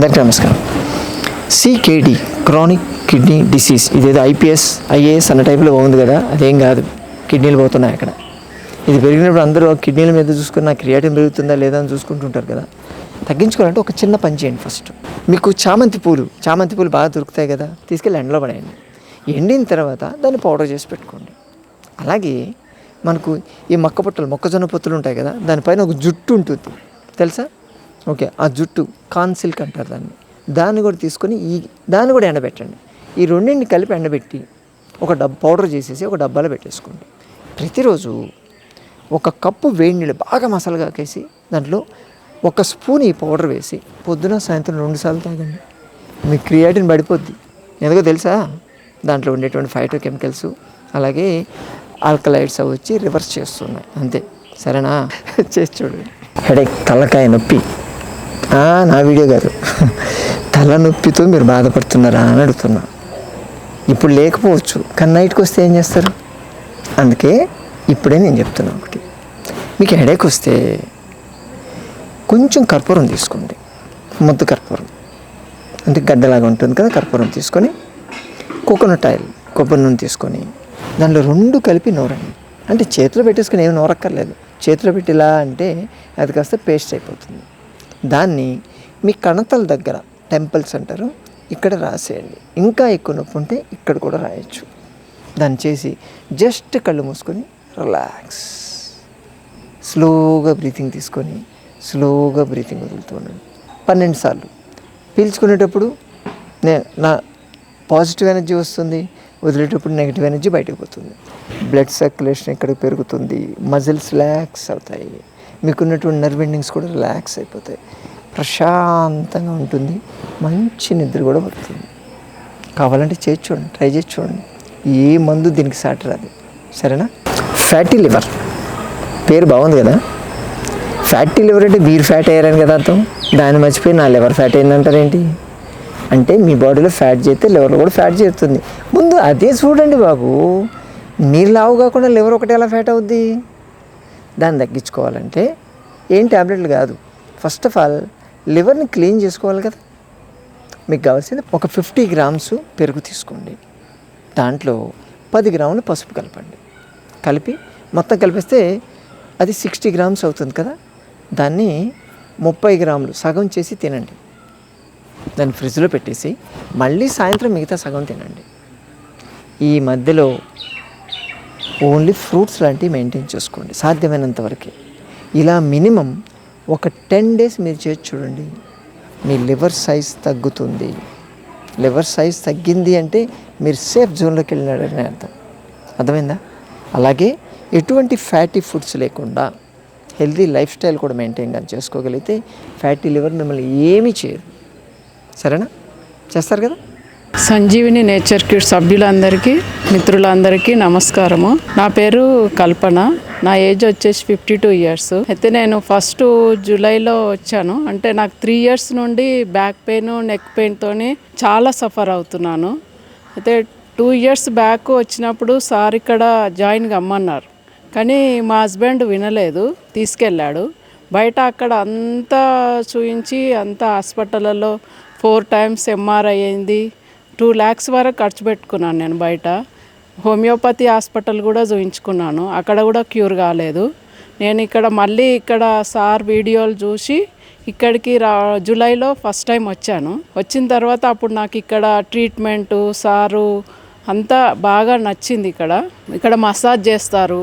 అందరికీ నమస్కారం. CKD chronic kidney disease ఇదేదో ఐఏఎస్ అన్న టైప్లో బాగుంది కదా, అదేం కాదు. కిడ్నీలు పోతున్నాయి అక్కడ. ఇది పెరిగినప్పుడు అందరూ కిడ్నీల మీద చూసుకున్న క్రియాటిన్ పెరుగుతుందా లేదా అని చూసుకుంటుంటారు కదా. తగ్గించుకోవాలంటే ఒక చిన్న పని చేయండి. ఫస్ట్ మీకు చామంతి పూలు బాగా దొరుకుతాయి కదా, తీసుకెళ్ళి ఎండలో పడేయండి. ఎండిన తర్వాత దాన్ని పౌడర్ చేసి పెట్టుకోండి. అలాగే మనకు ఈ మొక్కజొన్న పొత్తులు ఉంటాయి కదా, దానిపైన ఒక జుట్టు ఉంటుంది తెలుసా? ఓకే, ఆ జుట్టు కాన్సిల్క్ అంటారు దాన్ని కూడా తీసుకొని దాన్ని కూడా ఎండబెట్టండి. ఈ రెండింటిని కలిపి ఎండబెట్టి ఒక పౌడర్ చేసేసి ఒక డబ్బాలో పెట్టేసుకోండి. ప్రతిరోజు ఒక కప్పు వేడి నీళ్ళు బాగా మసాలా కాకేసి దాంట్లో ఒక స్పూన్ ఈ పౌడర్ వేసి పొద్దున సాయంత్రం 2 సార్లు తాగండి. మీ క్రియాటిన్ పడిపోద్ది. ఎందుకో తెలుసా? దాంట్లో ఉండేటువంటి ఫైటో కెమికల్స్ అలాగే ఆల్కలైడ్స్ అవి వచ్చి రివర్స్ చేస్తున్నాయి. అంతే, సరేనా? చేసి చూడండి. హెడేక్, తలకాయ నొప్పి, నా వీడియో కాదు. తలనొప్పితో మీరు బాధపడుతున్నారా అని అడుగుతున్నా. ఇప్పుడు లేకపోవచ్చు, కానీ నైట్కి వస్తే ఏం చేస్తారు? అందుకే ఇప్పుడే నేను చెప్తున్నా. ఒకటి, మీకు హెడేక్ వస్తే కొంచెం కర్పూరం తీసుకోండి. ముద్దు కర్పూరం అంటే గడ్డలాగా ఉంటుంది కదా, కర్పూరం తీసుకొని కోకోనట్ ఆయిల్, కొబ్బరి నూనె తీసుకొని దాంట్లో 2 కలిపి నూరండి. అంటే చేతిలో పెట్టేసుకొని ఏమి నూరక్కర్లేదు. చేతిలో పెట్టి ఇలా అంటే అది కాస్త పేస్ట్ అయిపోతుంది. దాన్ని మీ కణతల దగ్గర, టెంపుల్స్ అంటారు, ఇక్కడ రాసేయండి. ఇంకా ఎక్కువ నొప్పి ఉంటే ఇక్కడ కూడా రాయొచ్చు. దాన్ని చేసి జస్ట్ కళ్ళు మూసుకొని రిలాక్స్, స్లోగా బ్రీతింగ్ తీసుకొని స్లోగా బ్రీతింగ్ వదులుతూ ఉండండి. 12 సార్లు. పీల్చుకునేటప్పుడు నా పాజిటివ్ ఎనర్జీ వస్తుంది, వదిలేటప్పుడు నెగిటివ్ ఎనర్జీ బయటకు పోతుంది. బ్లడ్ సర్క్యులేషన్ ఇక్కడికి పెరుగుతుంది, మజిల్స్ రిలాక్స్ అవుతాయి, మీకున్నటువంటి నర్వ్ ఎండింగ్స్ కూడా రిలాక్స్ అయిపోతాయి, ప్రశాంతంగా ఉంటుంది, మంచి నిద్ర కూడా పడుతుంది. కావాలంటే చేసి చూడండి, ట్రై చేసి చూడండి. ఏ మందు దీనికి సాటి రాదు, సరేనా? ఫ్యాటీ లివర్ పేరు బాగుంది కదా. ఫ్యాటీ లివర్ అంటే మీరు ఫ్యాట్ అయ్యారని కదా అర్థం. దాన్ని మర్చిపోయి నా లివర్ ఫ్యాట్ అయిందంటారేంటి? అంటే మీ బాడీలో ఫ్యాట్ చేస్తే లివర్లో కూడా ఫ్యాట్ చేరుతుంది. ముందు అదే చూడండి బాబు. మీరు లావు కాకుండా లివర్ ఒకటి ఎలా ఫ్యాట్ అవుద్ది? దాన్ని తగ్గించుకోవాలంటే ఏం ట్యాబ్లెట్లు కాదు. ఫస్ట్ ఆఫ్ ఆల్ లివర్ని క్లీన్ చేసుకోవాలి కదా. మీకు కావాల్సింది ఒక 50 గ్రామ్స్ పెరుగు తీసుకోండి. దాంట్లో 10 గ్రాములు పసుపు కలపండి. కలిపి మొత్తం కలిపిస్తే అది 60 గ్రామ్స్ అవుతుంది కదా. దాన్ని 30 గ్రాములు సగం చేసి తినండి. దాన్ని ఫ్రిడ్జ్లో పెట్టేసి మళ్ళీ సాయంత్రం మిగతా సగం తినండి. ఈ మధ్యలో ఓన్లీ ఫ్రూట్స్ లాంటివి మెయింటైన్ చేసుకోండి సాధ్యమైనంత వరకు. ఇలా మినిమం ఒక 10 డేస్ మీరు చేసి చూడండి. మీ లివర్ సైజ్ తగ్గుతుంది. లివర్ సైజ్ తగ్గింది అంటే మీరు సేఫ్ జోన్లోకి వెళ్ళినాడని అర్థం. అర్థమైందా? అలాగే ఎటువంటి ఫ్యాటీ ఫుడ్స్ లేకుండా హెల్తీ లైఫ్ స్టైల్ కూడా మెయింటైన్ కానీ చేసుకోగలిగితే ఫ్యాటీ లివర్ మిమ్మల్ని ఏమీ చేయదు. సరేనా? చేస్తారు కదా. సంజీవిని నేచర్ కిడ్ సభ్యులందరికీ, మిత్రులందరికీ నమస్కారము. నా పేరు కల్పన. నా ఏజ్ వచ్చేసి 52 ఇయర్స్. అయితే నేను ఫస్ట్ జూలైలో వచ్చాను. అంటే నాకు 3 ఇయర్స్ నుండి బ్యాక్ పెయిన్, నెక్ పెయిన్తో చాలా సఫర్ అవుతున్నాను. అయితే 2 ఇయర్స్ బ్యాక్ వచ్చినప్పుడు సార్ ఇక్కడ జాయిన్ కమ్మన్నారు. కానీ మా హస్బెండ్ వినలేదు, తీసుకెళ్ళాడు. బయట అక్కడ అంతా చూయించి అంతా హాస్పిటల్లో 4 టైమ్స్ ఎంఆర్ఐ అయింది. 2 lakhs వరకు ఖర్చు పెట్టుకున్నాను నేను బయట. హోమియోపతి హాస్పిటల్ కూడా చూయించుకున్నాను, అక్కడ కూడా క్యూర్ కాలేదు. నేను మళ్ళీ ఇక్కడ సార్ వీడియోలు చూసి ఇక్కడికి జూలైలో ఫస్ట్ టైం వచ్చాను. వచ్చిన తర్వాత అప్పుడు నాకు ఇక్కడ ట్రీట్మెంటు సారు అంతా బాగా నచ్చింది. ఇక్కడ మసాజ్ చేస్తారు,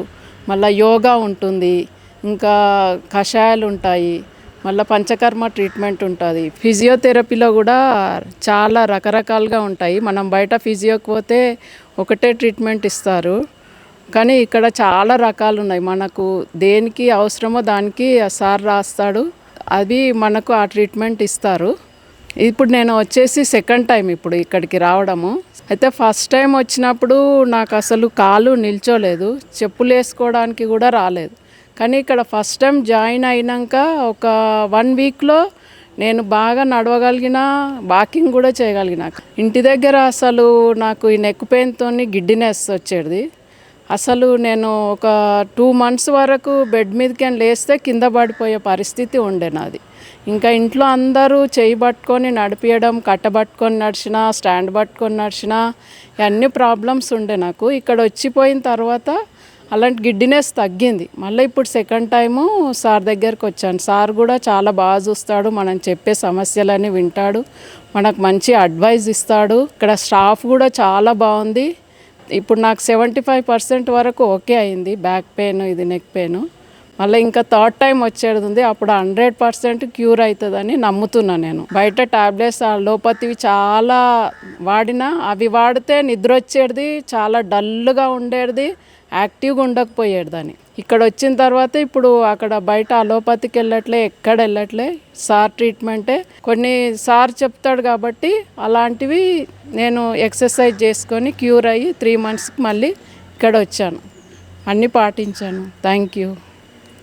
మళ్ళీ యోగా ఉంటుంది, ఇంకా కషాయాలు ఉంటాయి, మళ్ళీ పంచకర్మ ట్రీట్మెంట్ ఉంటుంది. ఫిజియోథెరపీలో కూడా చాలా రకరకాలుగా ఉంటాయి. మనం బయట ఫిజియోకి పోతే ఒకటే ట్రీట్మెంట్ ఇస్తారు, కానీ ఇక్కడ చాలా రకాలు ఉన్నాయి. మనకు దేనికి అవసరమో దానికి సార్ రాస్తాడు, అది మనకు ఆ ట్రీట్మెంట్ ఇస్తారు. ఇప్పుడు నేను వచ్చేసి సెకండ్ టైం ఇప్పుడు ఇక్కడికి రావడము. అయితే ఫస్ట్ టైం వచ్చినప్పుడు నాకు అసలు కాలు నిల్చోలేదు, చెప్పులు వేసుకోవడానికి కూడా రాలేదు. కానీ ఇక్కడ ఫస్ట్ టైం జాయిన్ అయినాక ఒక 1 వీక్లో నేను బాగా నడవగలిగిన, వాకింగ్ కూడా చేయగలిగిన. ఇంటి దగ్గర అసలు నాకు ఈ నెక్ పెయిన్తో గిడ్డినెస్ వచ్చేది. అసలు నేను ఒక 2 months వరకు బెడ్ మీదకి లేస్తే కింద పడిపోయే పరిస్థితి ఉండే నాది. ఇంకా ఇంట్లో అందరూ చేయి పట్టుకొని నడిపియడం, కట్టబట్టుకొని నడిచినా, స్టాండ్ పట్టుకొని నడిచినా అన్ని ప్రాబ్లమ్స్ ఉండే నాకు. ఇక్కడ వచ్చిపోయిన తర్వాత అలాంటి గిడ్డినెస్ తగ్గింది. మళ్ళీ ఇప్పుడు సెకండ్ టైము సార్ దగ్గరికి వచ్చాను. సార్ కూడా చాలా బాగా చూస్తాడు, మనం చెప్పే సమస్యలన్నీ వింటాడు, మనకు మంచి అడ్వైస్ ఇస్తాడు. ఇక్కడ స్టాఫ్ కూడా చాలా బాగుంది. ఇప్పుడు నాకు 75% వరకు ఓకే అయింది. బ్యాక్ పెయిన్, ఇది నెక్ పెయిన్. మళ్ళీ ఇంకా థర్డ్ టైం వచ్చేది ఉంది. అప్పుడు 100% క్యూర్ అవుతుందని నమ్ముతున్నాను నేను. బయట టాబ్లెట్స్ అలోపతివి చాలా వాడినా అవి వాడితే నిద్ర వచ్చేది, చాలా డల్గా ఉండేది, యాక్టివ్గా ఉండకపోయేదాన్ని. ఇక్కడ వచ్చిన తర్వాత ఇప్పుడు అక్కడ బయట అలోపతికి వెళ్ళట్లే, ఎక్కడ వెళ్ళట్లే, సార్ ట్రీట్మెంటే. కొన్ని సార్ చెప్తాడు కాబట్టి అలాంటివి నేను ఎక్సర్సైజ్ చేసుకొని క్యూర్ అయ్యి 3 monthsకి మళ్ళీ ఇక్కడ వచ్చాను. అన్నీ పాటించాను. Thank you.